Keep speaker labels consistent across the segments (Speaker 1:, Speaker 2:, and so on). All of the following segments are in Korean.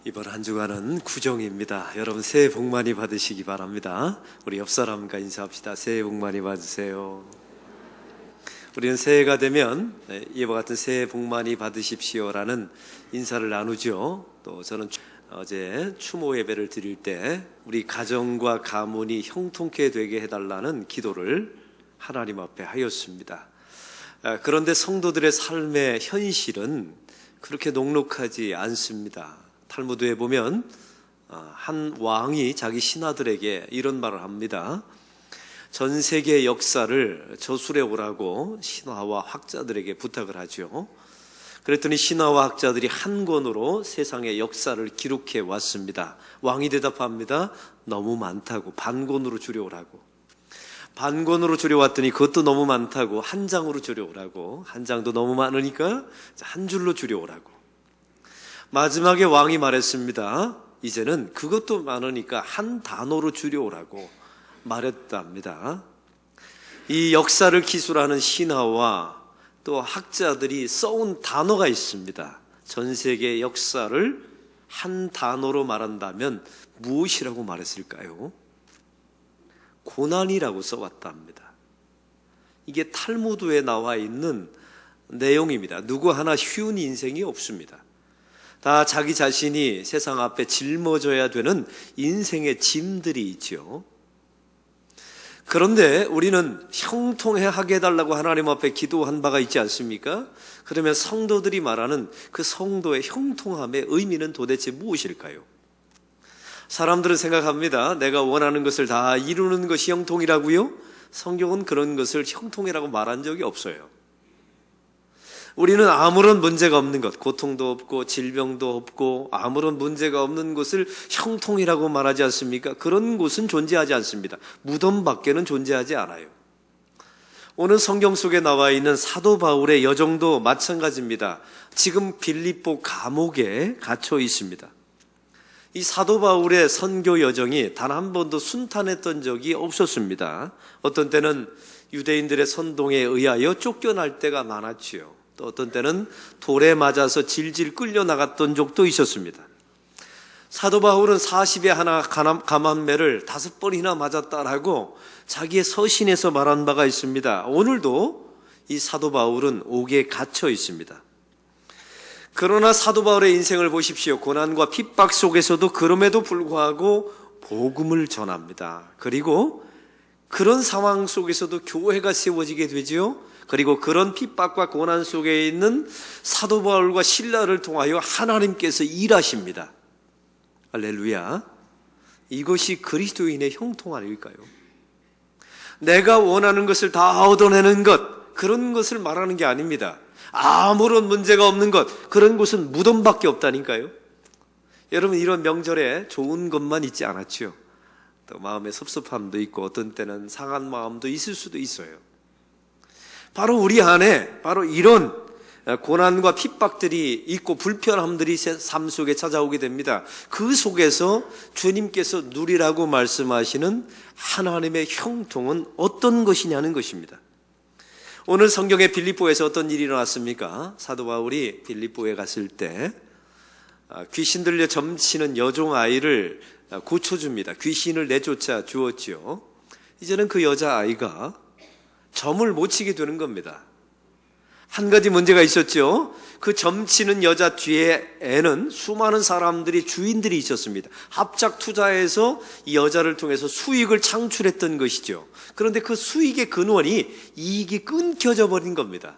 Speaker 1: 이번 한 주간은 구정입니다. 여러분 새해 복 많이 받으시기 바랍니다. 우리 옆 사람과 인사합시다. 새해 복 많이 받으세요. 우리는 새해가 되면 이와 같은 새해 복 많이 받으십시오라는 인사를 나누죠. 또 저는 어제 추모 예배를 드릴 때 우리 가정과 가문이 형통케 되게 해달라는 기도를 하나님 앞에 하였습니다. 그런데 성도들의 삶의 현실은 그렇게 녹록하지 않습니다. 탈무드에 보면 한 왕이 자기 신하들에게 이런 말을 합니다. 전 세계 역사를 저술해 오라고 신하와 학자들에게 부탁을 하죠. 그랬더니 신하와 학자들이 한 권으로 세상의 역사를 기록해 왔습니다. 왕이 대답합니다. 너무 많다고 반권으로 줄여오라고. 반권으로 줄여왔더니 그것도 너무 많다고 한 장으로 줄여오라고. 한 장도 너무 많으니까 한 줄로 줄여오라고. 마지막에 왕이 말했습니다. 이제는 그것도 많으니까 한 단어로 줄여오라고 말했답니다. 이 역사를 기술하는 신하와 또 학자들이 써온 단어가 있습니다. 전 세계 역사를 한 단어로 말한다면 무엇이라고 말했을까요? 고난이라고 써왔답니다. 이게 탈무드에 나와 있는 내용입니다. 누구 하나 쉬운 인생이 없습니다. 다 자기 자신이 세상 앞에 짊어져야 되는 인생의 짐들이 있죠. 그런데 우리는 형통하게 해달라고 하나님 앞에 기도한 바가 있지 않습니까? 그러면 성도들이 말하는 그 성도의 형통함의 의미는 도대체 무엇일까요? 사람들은 생각합니다. 내가 원하는 것을 다 이루는 것이 형통이라고요? 성경은 그런 것을 형통이라고 말한 적이 없어요. 우리는 아무런 문제가 없는 것, 고통도 없고 질병도 없고 아무런 문제가 없는 것을 형통이라고 말하지 않습니까? 그런 곳은 존재하지 않습니다. 무덤 밖에는 존재하지 않아요. 오늘 성경 속에 나와 있는 사도 바울의 여정도 마찬가지입니다. 지금 빌립보 감옥에 갇혀 있습니다. 이 사도 바울의 선교 여정이 단 한 번도 순탄했던 적이 없었습니다. 어떤 때는 유대인들의 선동에 의하여 쫓겨날 때가 많았지요. 또 어떤 때는 돌에 맞아서 질질 끌려나갔던 적도 있었습니다. 사도 바울은 40에 하나 감한매를 5번이나 맞았다라고 자기의 서신에서 말한 바가 있습니다. 오늘도 이 사도 바울은 옥에 갇혀 있습니다. 그러나 사도 바울의 인생을 보십시오. 고난과 핍박 속에서도 그럼에도 불구하고 복음을 전합니다. 그리고 그런 상황 속에서도 교회가 세워지게 되죠. 그리고 그런 핍박과 고난 속에 있는 사도 바울과 실라를 통하여 하나님께서 일하십니다. 할렐루야. 이것이 그리스도인의 형통 아닐까요? 내가 원하는 것을 다 얻어내는 것, 그런 것을 말하는 게 아닙니다. 아무런 문제가 없는 것, 그런 곳은 무덤밖에 없다니까요. 여러분, 이런 명절에 좋은 것만 있지 않았죠. 또 마음에 섭섭함도 있고 어떤 때는 상한 마음도 있을 수도 있어요. 바로 우리 안에 바로 이런 고난과 핍박들이 있고 불편함들이 삶 속에 찾아오게 됩니다. 그 속에서 주님께서 누리라고 말씀하시는 하나님의 형통은 어떤 것이냐는 것입니다. 오늘 성경의 빌립보에서 어떤 일이 일어났습니까? 사도 바울이 빌립보에 갔을 때 귀신 들려 점치는 여종 아이를 고쳐줍니다. 귀신을 내쫓아 주었죠. 이제는 그 여자아이가 점을 못 치게 되는 겁니다. 한 가지 문제가 있었죠. 그 점치는 여자 뒤에는 수많은 사람들이 주인들이 있었습니다. 합작 투자해서 이 여자를 통해서 수익을 창출했던 것이죠. 그런데 그 수익의 근원이 이익이 끊겨져 버린 겁니다.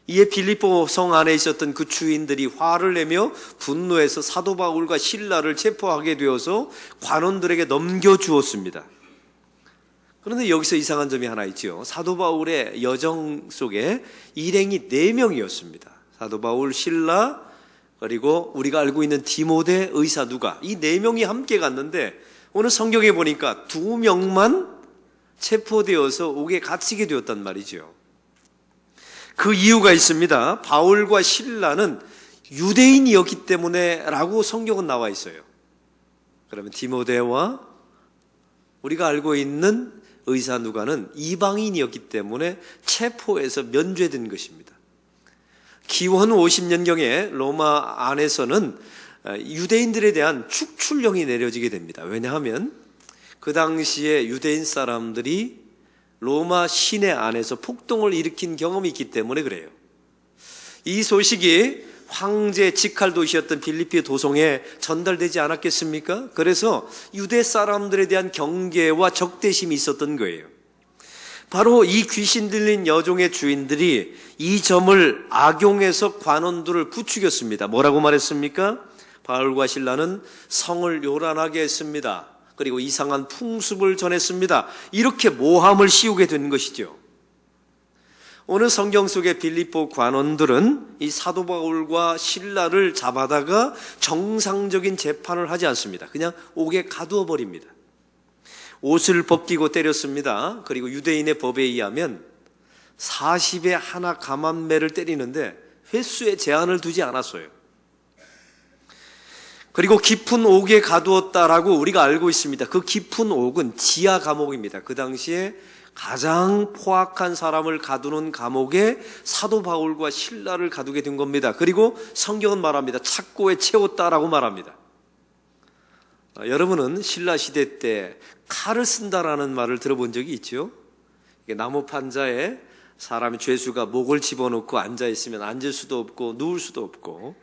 Speaker 1: 이에 빌립보 성 안에 있었던 그 주인들이 화를 내며 분노해서 사도 바울과 실라를 체포하게 되어서 관원들에게 넘겨주었습니다. 그런데 여기서 이상한 점이 하나 있죠. 사도 바울의 여정 속에 일행이 4명이었습니다. 사도 바울, 실라, 그리고 우리가 알고 있는 디모데, 의사 누가, 이 4명이 함께 갔는데 오늘 성경에 보니까 2명만 체포되어서 옥에 갇히게 되었단 말이죠. 그 이유가 있습니다. 바울과 실라는 유대인이었기 때문에 라고 성경은 나와 있어요. 그러면 디모데와 우리가 알고 있는 의사 누가는 이방인이었기 때문에 체포해서 면죄된 것입니다. 기원 50년경에 로마 안에서는 유대인들에 대한 축출령이 내려지게 됩니다. 왜냐하면 그 당시에 유대인 사람들이 로마 시내 안에서 폭동을 일으킨 경험이 있기 때문에 그래요. 이 소식이 황제 직할 도시였던 빌립비 도성에 전달되지 않았겠습니까? 그래서 유대 사람들에 대한 경계와 적대심이 있었던 거예요. 바로 이 귀신 들린 여종의 주인들이 이 점을 악용해서 관원들을 부추겼습니다. 뭐라고 말했습니까? 바울과 실라는 성을 요란하게 했습니다. 그리고 이상한 풍습을 전했습니다. 이렇게 모함을 씌우게 된 것이죠. 오늘 성경 속의 빌립보 관원들은 이 사도 바울과 실라를 잡아다가 정상적인 재판을 하지 않습니다. 그냥 옥에 가두어 버립니다. 옷을 벗기고 때렸습니다. 그리고 유대인의 법에 의하면 40에 하나 감한매를 때리는데 횟수에 제한을 두지 않았어요. 그리고 깊은 옥에 가두었다라고 우리가 알고 있습니다. 그 깊은 옥은 지하 감옥입니다. 그 당시에 가장 포악한 사람을 가두는 감옥에 사도 바울과 실라를 가두게 된 겁니다. 그리고 성경은 말합니다. 착고에 채웠다라고 말합니다. 여러분은 신라 시대 때 칼을 쓴다라는 말을 들어본 적이 있죠? 나무 판자에 사람이 죄수가 목을 집어넣고 앉아있으면 앉을 수도 없고 누울 수도 없고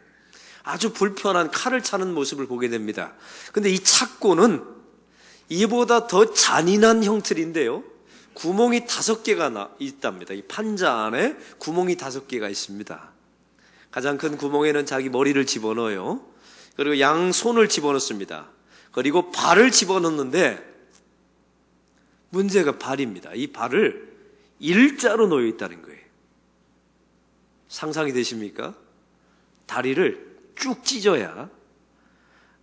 Speaker 1: 아주 불편한 칼을 차는 모습을 보게 됩니다. 근데 이 착고는 이보다 더 잔인한 형틀인데요. 구멍이 5개가 있답니다. 이 판자 안에 구멍이 5개가 있습니다. 가장 큰 구멍에는 자기 머리를 집어넣어요. 그리고 양손을 집어넣습니다. 그리고 발을 집어넣는데 문제가 발입니다. 이 발을 일자로 놓여 있다는 거예요. 상상이 되십니까? 다리를 쭉 찢어야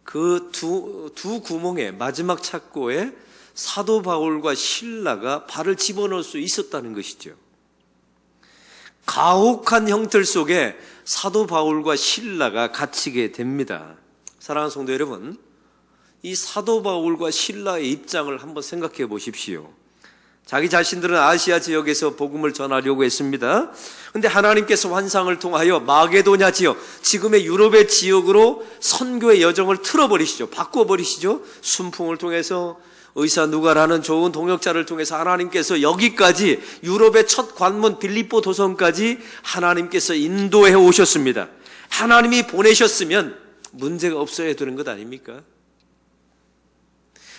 Speaker 1: 그 두 구멍에 마지막 착고에 사도 바울과 실라가 발을 집어넣을 수 있었다는 것이죠. 가혹한 형틀 속에 사도 바울과 실라가 갇히게 됩니다. 사랑하는 성도 여러분, 이 사도 바울과 실라의 입장을 한번 생각해 보십시오. 자기 자신들은 아시아 지역에서 복음을 전하려고 했습니다. 그런데 하나님께서 환상을 통하여 마게도냐 지역, 지금의 유럽의 지역으로 선교의 여정을 틀어버리시죠. 바꿔버리시죠. 순풍을 통해서 의사 누가라는 좋은 동역자를 통해서 하나님께서 여기까지 유럽의 첫 관문 빌립보 도성까지 하나님께서 인도해 오셨습니다. 하나님이 보내셨으면 문제가 없어야 되는 것 아닙니까?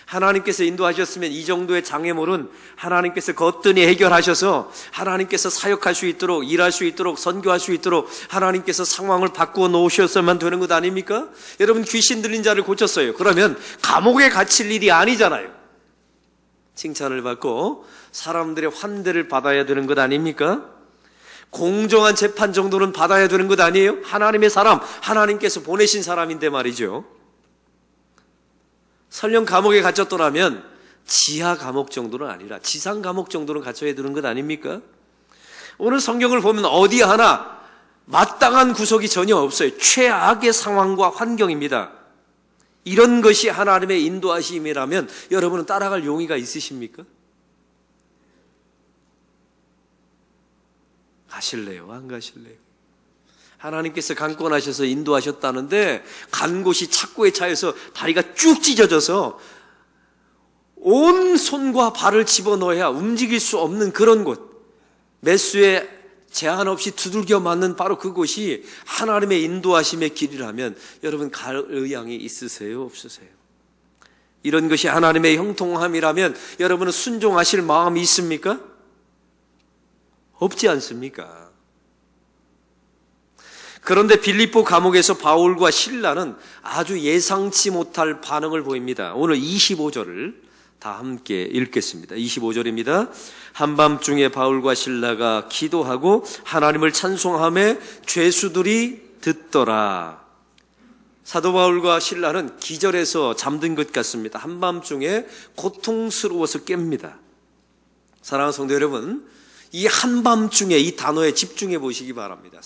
Speaker 1: 하나님께서 인도하셨으면 이 정도의 장애물은 하나님께서 거뜬히 해결하셔서 하나님께서 사역할 수 있도록, 일할 수 있도록, 선교할 수 있도록 하나님께서 상황을 바꾸어 놓으셨어야만 되는 것 아닙니까? 여러분, 귀신 들린 자를 고쳤어요. 그러면 감옥에 갇힐 일이 아니잖아요. 칭찬을 받고 사람들의 환대를 받아야 되는 것 아닙니까? 공정한 재판 정도는 받아야 되는 것 아니에요? 하나님의 사람, 하나님께서 보내신 사람인데 말이죠. 설령 감옥에 갇혔더라면 지하 감옥 정도는 아니라 지상 감옥 정도는 갇혀야 되는 것 아닙니까? 오늘 성경을 보면 어디 하나 마땅한 구석이 전혀 없어요. 최악의 상황과 환경입니다. 이런 것이 하나님의 인도하심이라면 여러분은 따라갈 용의가 있으십니까? 가실래요? 안 가실래요? 하나님께서 강권하셔서 인도하셨다는데 간 곳이 착고에 차여서 다리가 쭉 찢어져서 온 손과 발을 집어넣어야 움직일 수 없는 그런 곳, 매수에 제한 없이 두들겨 맞는 바로 그곳이 하나님의 인도하심의 길이라면 여러분 갈 의향이 있으세요? 없으세요? 이런 것이 하나님의 형통함이라면 여러분은 순종하실 마음이 있습니까? 없지 않습니까? 그런데 빌립보 감옥에서 바울과 실라는 아주 예상치 못할 반응을 보입니다. 오늘 25절을 다 함께 읽겠습니다. 25절입니다. 한밤중에 바울과 실라가 기도하고 하나님을 찬송하며 죄수들이 듣더라. 사도 바울과 실라는 기절해서 잠든 것 같습니다. 한밤중에 고통스러워서 깹니다. 사랑하는 성도 여러분, 이 한밤중에 이 단어에 집중해 보시기 바랍니다.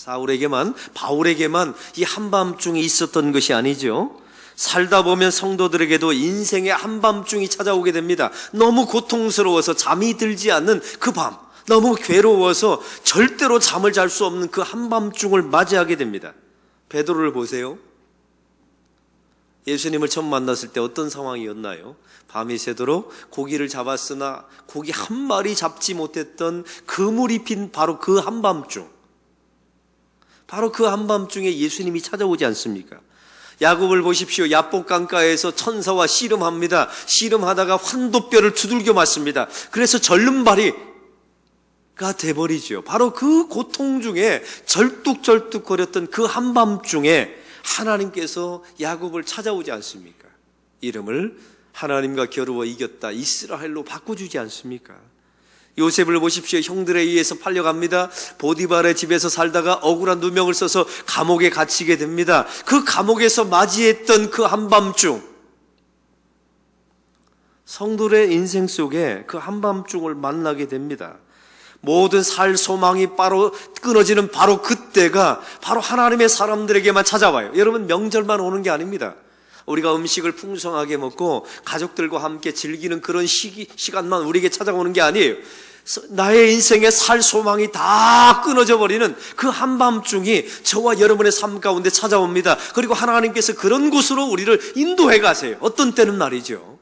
Speaker 1: 바울에게만 이 한밤중이 있었던 것이 아니죠. 살다 보면 성도들에게도 인생의 한밤중이 찾아오게 됩니다. 너무 고통스러워서 잠이 들지 않는 그 밤, 너무 괴로워서 절대로 잠을 잘 수 없는 그 한밤중을 맞이하게 됩니다. 베드로를 보세요. 예수님을 처음 만났을 때 어떤 상황이었나요? 밤이 새도록 고기를 잡았으나 고기 한 마리 잡지 못했던 그물이 핀 바로 그 한밤중, 바로 그 한밤중에 예수님이 찾아오지 않습니까? 야곱을 보십시오. 야복 강가에서 천사와 씨름합니다. 씨름하다가 환도뼈를 두들겨 맞습니다. 그래서 절름발이가 돼버리죠. 바로 그 고통 중에 절뚝절뚝거렸던 그 한밤중에 하나님께서 야곱을 찾아오지 않습니까? 이름을 하나님과 겨루어 이겼다 이스라엘로 바꿔주지 않습니까? 요셉을 보십시오. 형들에 의해서 팔려갑니다. 보디발의 집에서 살다가 억울한 누명을 써서 감옥에 갇히게 됩니다. 그 감옥에서 맞이했던 그 한밤중, 성도의 인생 속에 그 한밤중을 만나게 됩니다. 모든 살 소망이 바로 끊어지는 바로 그때가 바로 하나님의 사람들에게만 찾아와요. 여러분, 명절만 오는 게 아닙니다. 우리가 음식을 풍성하게 먹고 가족들과 함께 즐기는 그런 시간만 우리에게 찾아오는 게 아니에요. 나의 인생의 살 소망이 다 끊어져 버리는 그 한밤중이 저와 여러분의 삶 가운데 찾아옵니다. 그리고 하나님께서 그런 곳으로 우리를 인도해 가세요. 어떤 때는 말이죠.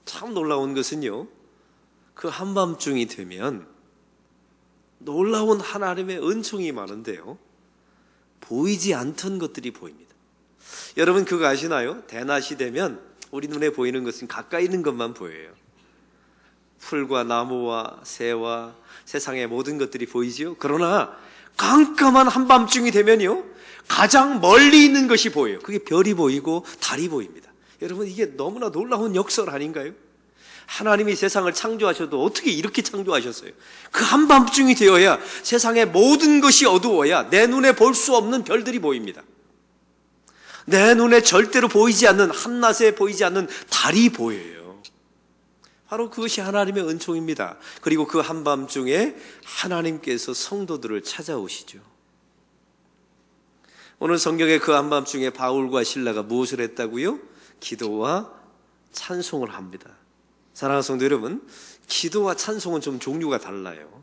Speaker 1: 참 놀라운 것은요, 그 한밤중이 되면 놀라운 하나님의 은총이 많은데요, 보이지 않던 것들이 보입니다. 여러분 그거 아시나요? 대낮이 되면 우리 눈에 보이는 것은 가까이 있는 것만 보여요. 풀과 나무와 새와 세상의 모든 것들이 보이지요. 그러나 깜깜한 한밤중이 되면요, 가장 멀리 있는 것이 보여요. 그게 별이 보이고 달이 보입니다. 여러분, 이게 너무나 놀라운 역설 아닌가요? 하나님이 세상을 창조하셔도 어떻게 이렇게 창조하셨어요? 그 한밤중이 되어야 세상의 모든 것이 어두워야 내 눈에 볼 수 없는 별들이 보입니다. 내 눈에 절대로 보이지 않는, 한낮에 보이지 않는 달이 보여요. 바로 그것이 하나님의 은총입니다. 그리고 그 한밤중에 하나님께서 성도들을 찾아오시죠. 오늘 성경의 그 한밤중에 바울과 실라가 무엇을 했다고요? 기도와 찬송을 합니다. 사랑하는 성도 여러분, 기도와 찬송은 좀 종류가 달라요.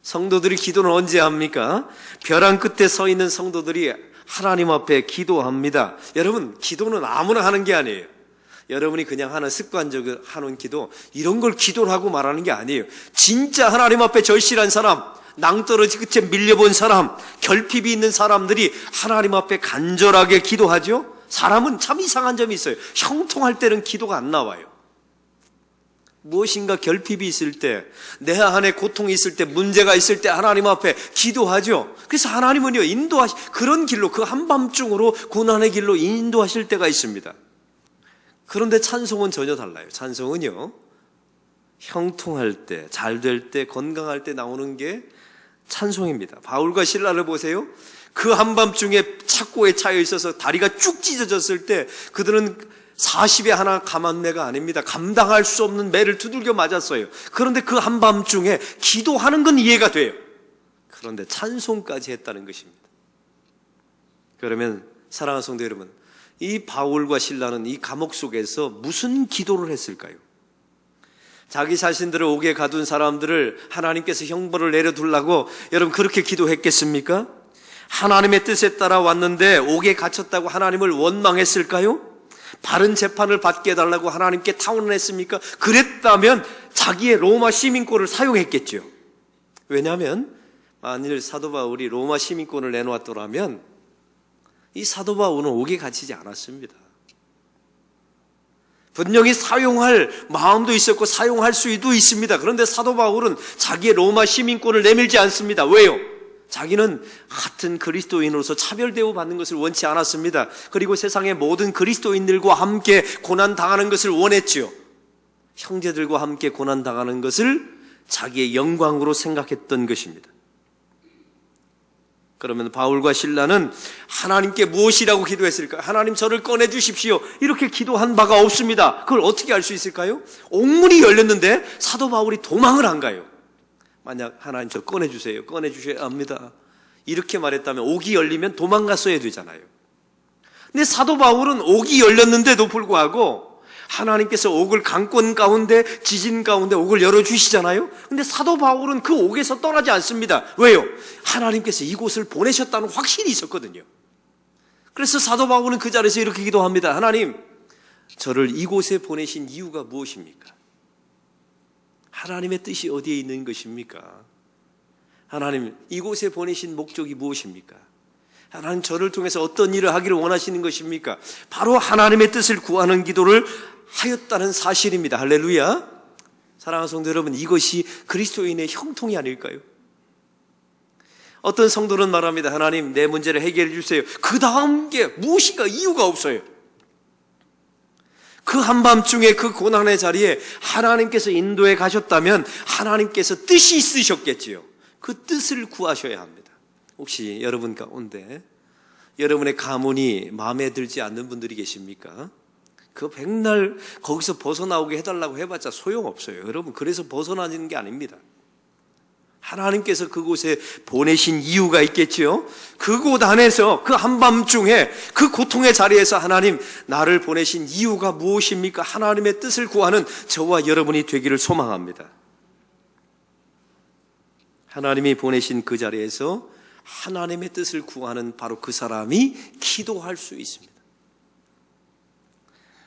Speaker 1: 성도들이 기도는 언제 합니까? 벼랑 끝에 서 있는 성도들이 하나님 앞에 기도합니다. 여러분, 기도는 아무나 하는 게 아니에요. 여러분이 그냥 하는 습관적으로 하는 기도, 이런 걸 기도라고 말하는 게 아니에요. 진짜 하나님 앞에 절실한 사람, 낭떠러지 끝에 밀려본 사람, 결핍이 있는 사람들이 하나님 앞에 간절하게 기도하죠. 사람은 참 이상한 점이 있어요. 형통할 때는 기도가 안 나와요. 무엇인가 결핍이 있을 때, 내 안에 고통이 있을 때, 문제가 있을 때 하나님 앞에 기도하죠. 그래서 하나님은요, 그런 길로, 그 한밤중으로 고난의 길로 인도하실 때가 있습니다. 그런데 찬송은 전혀 달라요. 찬송은요, 형통할 때, 잘 될 때, 건강할 때 나오는 게 찬송입니다. 바울과 실라를 보세요. 그 한밤중에 착고에 차여 있어서 다리가 쭉 찢어졌을 때 그들은 40에 하나 감한 매가 아닙니다. 감당할 수 없는 매를 두들겨 맞았어요. 그런데 그 한밤중에 기도하는 건 이해가 돼요. 그런데 찬송까지 했다는 것입니다. 그러면 사랑하는 성도 여러분, 이 바울과 실라는 이 감옥 속에서 무슨 기도를 했을까요? 자기 자신들을 옥에 가둔 사람들을 하나님께서 형벌을 내려두려고 여러분 그렇게 기도했겠습니까? 하나님의 뜻에 따라 왔는데 옥에 갇혔다고 하나님을 원망했을까요? 바른 재판을 받게 해달라고 하나님께 타원했습니까? 그랬다면 자기의 로마 시민권을 사용했겠죠. 왜냐하면 만일 사도 바울이 로마 시민권을 내놓았더라면 이 사도 바울은 옥에 갇히지 않았습니다. 분명히 사용할 마음도 있었고 사용할 수도 있습니다. 그런데 사도 바울은 자기의 로마 시민권을 내밀지 않습니다. 왜요? 자기는 같은 그리스도인으로서 차별 대우받는 것을 원치 않았습니다. 그리고 세상의 모든 그리스도인들과 함께 고난당하는 것을 원했죠. 형제들과 함께 고난당하는 것을 자기의 영광으로 생각했던 것입니다. 그러면 바울과 실라는 하나님께 무엇이라고 기도했을까요? 하나님 저를 꺼내주십시오. 이렇게 기도한 바가 없습니다. 그걸 어떻게 알 수 있을까요? 옥문이 열렸는데 사도 바울이 도망을 안 가요. 만약 하나님 저 꺼내주세요. 꺼내주셔야 합니다. 이렇게 말했다면 옥이 열리면 도망갔어야 되잖아요. 근데 사도 바울은 옥이 열렸는데도 불구하고 하나님께서 옥을 강권 가운데 지진 가운데 옥을 열어주시잖아요. 근데 사도 바울은 그 옥에서 떠나지 않습니다. 왜요? 하나님께서 이곳을 보내셨다는 확신이 있었거든요. 그래서 사도 바울은 그 자리에서 이렇게 기도합니다. 하나님, 저를 이곳에 보내신 이유가 무엇입니까? 하나님의 뜻이 어디에 있는 것입니까? 하나님, 이곳에 보내신 목적이 무엇입니까? 하나님, 저를 통해서 어떤 일을 하기를 원하시는 것입니까? 바로 하나님의 뜻을 구하는 기도를 하였다는 사실입니다. 할렐루야. 사랑하는 성도 여러분, 이것이 그리스도인의 형통이 아닐까요? 어떤 성도는 말합니다. 하나님, 내 문제를 해결해 주세요. 그 다음 게 무엇인가 이유가 없어요. 그 한밤중에 그 고난의 자리에 하나님께서 인도해 가셨다면 하나님께서 뜻이 있으셨겠지요. 그 뜻을 구하셔야 합니다. 혹시 여러분 가운데 여러분의 가문이 마음에 들지 않는 분들이 계십니까? 그 백날 거기서 벗어나오게 해달라고 해봤자 소용없어요. 여러분, 그래서 벗어나는 게 아닙니다. 하나님께서 그곳에 보내신 이유가 있겠지요. 그곳 안에서 그 한밤중에 그 고통의 자리에서 하나님, 나를 보내신 이유가 무엇입니까? 하나님의 뜻을 구하는 저와 여러분이 되기를 소망합니다. 하나님이 보내신 그 자리에서 하나님의 뜻을 구하는 바로 그 사람이 기도할 수 있습니다.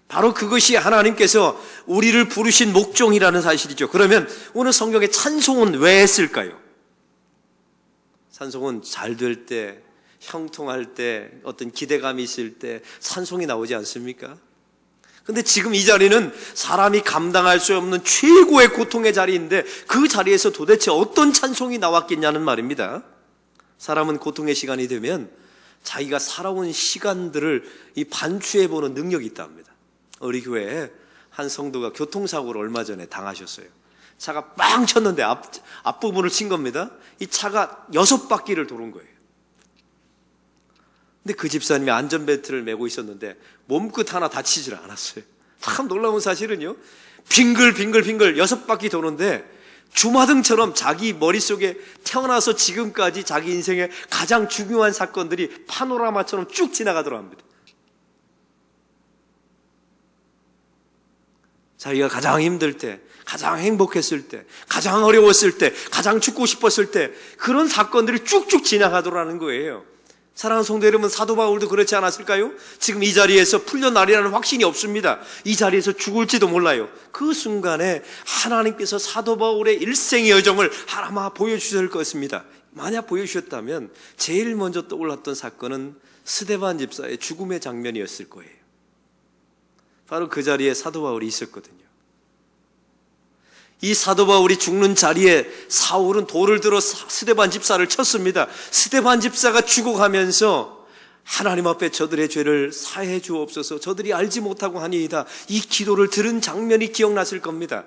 Speaker 1: 바로 그것이 하나님께서 우리를 부르신 목적이라는 사실이죠. 그러면 오늘 성경에 찬송은 왜 했을까요? 찬송은 잘 될 때, 형통할 때, 어떤 기대감이 있을 때 찬송이 나오지 않습니까? 근데 지금 이 자리는 사람이 감당할 수 없는 최고의 고통의 자리인데 그 자리에서 도대체 어떤 찬송이 나왔겠냐는 말입니다. 사람은 고통의 시간이 되면 자기가 살아온 시간들을 이 반추해보는 능력이 있다 합니다. 우리 교회에 한 성도가 교통사고를 얼마 전에 당하셨어요. 차가 빵 쳤는데 앞부분을 친 겁니다. 이 차가 6바퀴를 도는 거예요. 근데 그 집사님이 안전벨트를 메고 있었는데 몸끝 하나 다치질 않았어요. 참 놀라운 사실은요, 빙글빙글 6바퀴 도는데 주마등처럼 자기 머릿속에 태어나서 지금까지 자기 인생의 가장 중요한 사건들이 파노라마처럼 쭉 지나가더라 합니다. 자기가 가장 힘들 때, 가장 행복했을 때, 가장 어려웠을 때, 가장 죽고 싶었을 때 그런 사건들이 쭉쭉 지나가더라는 거예요. 사랑하는 성도 여러분, 사도 바울도 그렇지 않았을까요? 지금 이 자리에서 풀려나리라는 확신이 없습니다. 이 자리에서 죽을지도 몰라요. 그 순간에 하나님께서 사도 바울의 일생의 여정을 하나마 보여주실 것입니다. 만약 보여주셨다면 제일 먼저 떠올랐던 사건은 스데반 집사의 죽음의 장면이었을 거예요. 바로 그 자리에 사도 바울이 있었거든요. 이 사도 바울이 죽는 자리에 사울은 돌을 들어 스데반 집사를 쳤습니다. 스데반 집사가 죽어가면서 하나님 앞에 저들의 죄를 사해 주옵소서, 저들이 알지 못하고 하니이다, 이 기도를 들은 장면이 기억났을 겁니다.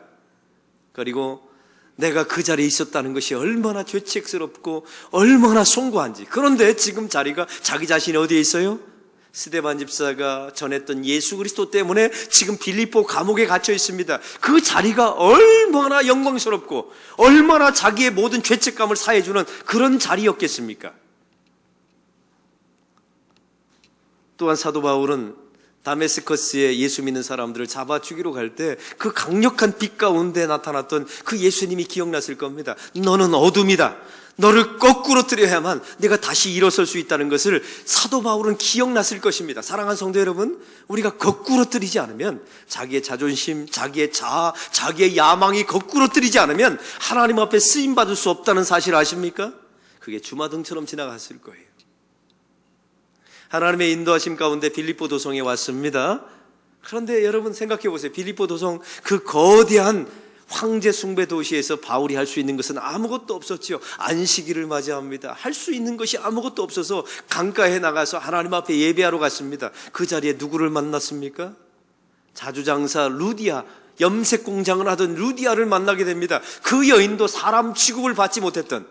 Speaker 1: 그리고 내가 그 자리에 있었다는 것이 얼마나 죄책스럽고 얼마나 송구한지. 그런데 지금 자리가 자기 자신이 어디에 있어요? 스데반 집사가 전했던 예수 그리스도 때문에 지금 빌립보 감옥에 갇혀 있습니다. 그 자리가 얼마나 영광스럽고 얼마나 자기의 모든 죄책감을 사해주는 그런 자리였겠습니까? 또한 사도 바울은 다메스커스에 예수 믿는 사람들을 잡아 죽이러 갈 때 그 강력한 빛 가운데 나타났던 그 예수님이 기억났을 겁니다. 너는 어둠이다. 너를 거꾸로 뜨려야만 내가 다시 일어설 수 있다는 것을 사도 바울은 기억났을 것입니다. 사랑하는 성도 여러분, 우리가 거꾸로 뜨리지 않으면, 자기의 자존심, 자기의 자아, 자기의 야망이 거꾸로 뜨리지 않으면 하나님 앞에 쓰임받을 수 없다는 사실 아십니까? 그게 주마등처럼 지나갔을 거예요. 하나님의 인도하심 가운데 빌립보 도성에 왔습니다. 그런데 여러분 생각해 보세요. 빌립보 도성, 그 거대한 황제 숭배 도시에서 바울이 할 수 있는 것은 아무것도 없었지요. 안식일을 맞이합니다. 할 수 있는 것이 아무것도 없어서 강가에 나가서 하나님 앞에 예배하러 갔습니다. 그 자리에 누구를 만났습니까? 자주장사 루디아, 염색 공장을 하던 루디아를 만나게 됩니다. 그 여인도 사람 취급을 받지 못했던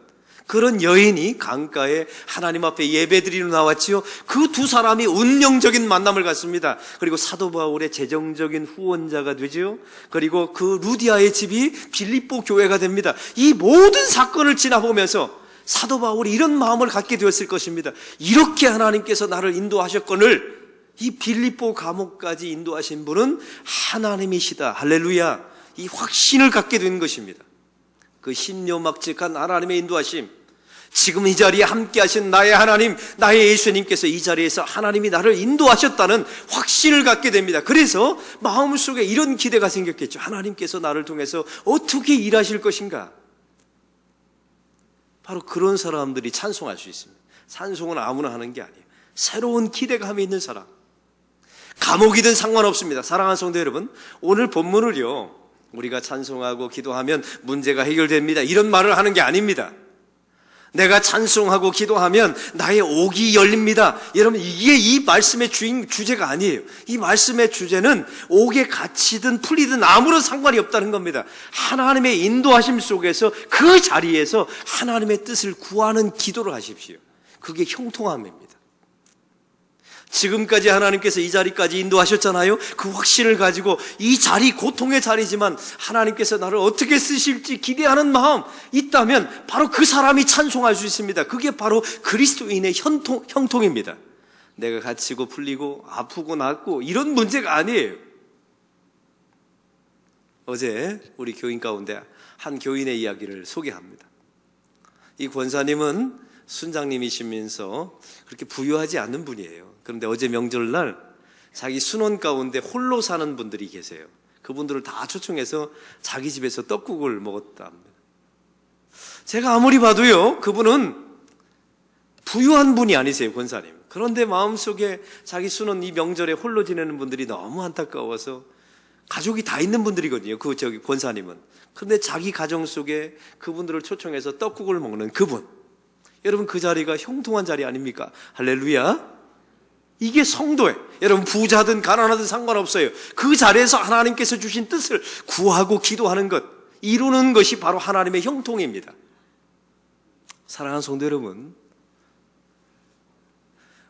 Speaker 1: 그런 여인이 강가에 하나님 앞에 예배드리러 나왔지요. 그 두 사람이 운명적인 만남을 갖습니다. 그리고 사도 바울의 재정적인 후원자가 되지요. 그리고 그 루디아의 집이 빌립보 교회가 됩니다. 이 모든 사건을 지나보면서 사도 바울이 이런 마음을 갖게 되었을 것입니다. 이렇게 하나님께서 나를 인도하셨거늘 이 빌립보 감옥까지 인도하신 분은 하나님이시다. 할렐루야. 이 확신을 갖게 된 것입니다. 그 신묘막측한 하나님의 인도하심, 지금 이 자리에 함께 하신 나의 하나님, 나의 예수님께서 이 자리에서 하나님이 나를 인도하셨다는 확신을 갖게 됩니다. 그래서 마음속에 이런 기대가 생겼겠죠. 하나님께서 나를 통해서 어떻게 일하실 것인가. 바로 그런 사람들이 찬송할 수 있습니다. 찬송은 아무나 하는 게 아니에요. 새로운 기대감이 있는 사람. 감옥이든 상관없습니다. 사랑하는 성도 여러분, 오늘 본문을요, 우리가 찬송하고 기도하면 문제가 해결됩니다, 이런 말을 하는 게 아닙니다. 내가 찬송하고 기도하면 나의 옥이 열립니다. 여러분, 이게 이 말씀의 주제가 아니에요. 이 말씀의 주제는 옥에 갇히든 풀리든 아무런 상관이 없다는 겁니다. 하나님의 인도하심 속에서 그 자리에서 하나님의 뜻을 구하는 기도를 하십시오. 그게 형통함입니다. 지금까지 하나님께서 이 자리까지 인도하셨잖아요. 그 확신을 가지고 이 자리, 고통의 자리지만 하나님께서 나를 어떻게 쓰실지 기대하는 마음 있다면 바로 그 사람이 찬송할 수 있습니다. 그게 바로 그리스도인의 형통입니다. 내가 갇히고 풀리고 아프고 낫고 이런 문제가 아니에요. 어제 우리 교인 가운데 한 교인의 이야기를 소개합니다. 이 권사님은 순장님이시면서 그렇게 부유하지 않은 분이에요. 그런데 어제 명절날 자기 순원 가운데 홀로 사는 분들이 계세요. 그분들을 다 초청해서 자기 집에서 떡국을 먹었다 합니다. 제가 아무리 봐도요, 그분은 부유한 분이 아니세요, 권사님. 그런데 마음속에 자기 순원 이 명절에 홀로 지내는 분들이 너무 안타까워서, 가족이 다 있는 분들이거든요, 권사님은. 그런데 자기 가정 속에 그분들을 초청해서 떡국을 먹는 그분. 여러분, 그 자리가 형통한 자리 아닙니까? 할렐루야. 이게 성도예요. 여러분, 부자든 가난하든 상관없어요. 그 자리에서 하나님께서 주신 뜻을 구하고 기도하는 것, 이루는 것이 바로 하나님의 형통입니다. 사랑하는 성도 여러분,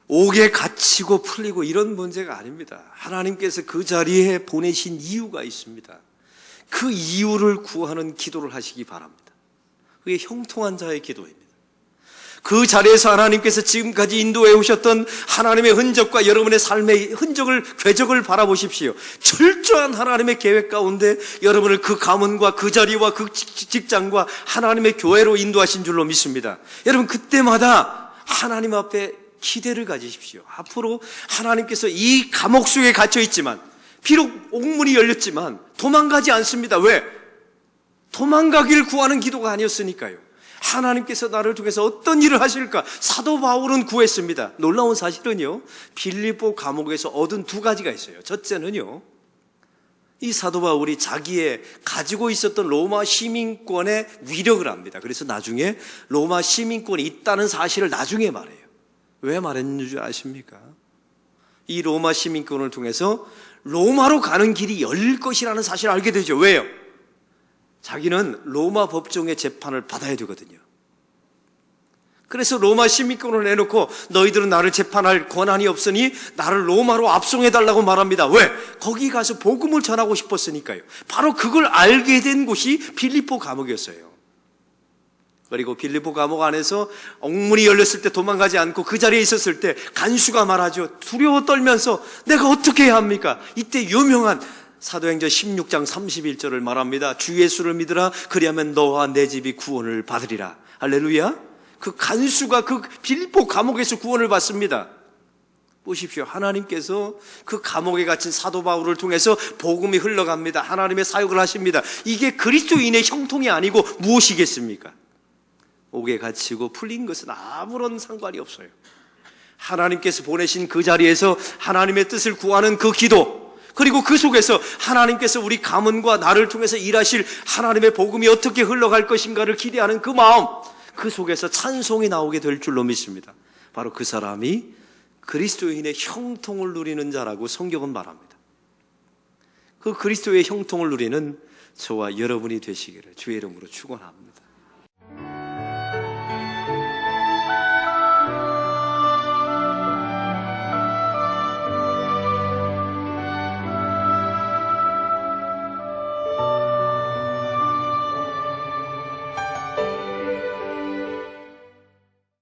Speaker 1: 옥에 갇히고 풀리고 이런 문제가 아닙니다. 하나님께서 그 자리에 보내신 이유가 있습니다. 그 이유를 구하는 기도를 하시기 바랍니다. 그게 형통한 자의 기도입니다. 그 자리에서 하나님께서 지금까지 인도해 오셨던 하나님의 흔적과 여러분의 삶의 흔적을, 궤적을 바라보십시오. 철저한 하나님의 계획 가운데 여러분을 그 가문과 그 자리와 그 직장과 하나님의 교회로 인도하신 줄로 믿습니다. 여러분, 그때마다 하나님 앞에 기대를 가지십시오. 앞으로 하나님께서 이 감옥 속에 갇혀 있지만, 비록 옥문이 열렸지만 도망가지 않습니다. 왜? 도망가길 구하는 기도가 아니었으니까요. 하나님께서 나를 통해서 어떤 일을 하실까? 사도 바울은 구했습니다. 놀라운 사실은요, 빌립보 감옥에서 얻은 두 가지가 있어요. 첫째는요, 이 사도 바울이 자기의 가지고 있었던 로마 시민권의 위력을 압니다. 그래서 나중에 로마 시민권이 있다는 사실을 나중에 말해요. 왜 말했는 줄 아십니까? 이 로마 시민권을 통해서 로마로 가는 길이 열릴 것이라는 사실을 알게 되죠. 왜요? 자기는 로마 법정의 재판을 받아야 되거든요. 그래서 로마 시민권을 내놓고 너희들은 나를 재판할 권한이 없으니 나를 로마로 압송해달라고 말합니다. 왜? 거기 가서 복음을 전하고 싶었으니까요. 바로 그걸 알게 된 곳이 빌립보 감옥이었어요. 그리고 빌립보 감옥 안에서 옥문이 열렸을 때 도망가지 않고 그 자리에 있었을 때 간수가 말하죠. 두려워 떨면서 내가 어떻게 해야 합니까? 이때 유명한 사도행전 16장 31절을 말합니다. 주 예수를 믿으라. 그리하면 너와 내 집이 구원을 받으리라. 할렐루야. 그 간수가 그 빌립보 감옥에서 구원을 받습니다. 보십시오. 하나님께서 그 감옥에 갇힌 사도 바울을 통해서 복음이 흘러갑니다. 하나님의 사역을 하십니다. 이게 그리스도인의 형통이 아니고 무엇이겠습니까? 옥에 갇히고 풀린 것은 아무런 상관이 없어요. 하나님께서 보내신 그 자리에서 하나님의 뜻을 구하는 그 기도, 그리고 그 속에서 하나님께서 우리 가문과 나를 통해서 일하실 하나님의 복음이 어떻게 흘러갈 것인가를 기대하는 그 마음, 그 속에서 찬송이 나오게 될 줄로 믿습니다. 바로 그 사람이 그리스도인의 형통을 누리는 자라고 성경은 말합니다. 그 그리스도의 형통을 누리는 저와 여러분이 되시기를 주의 이름으로 축원합니다.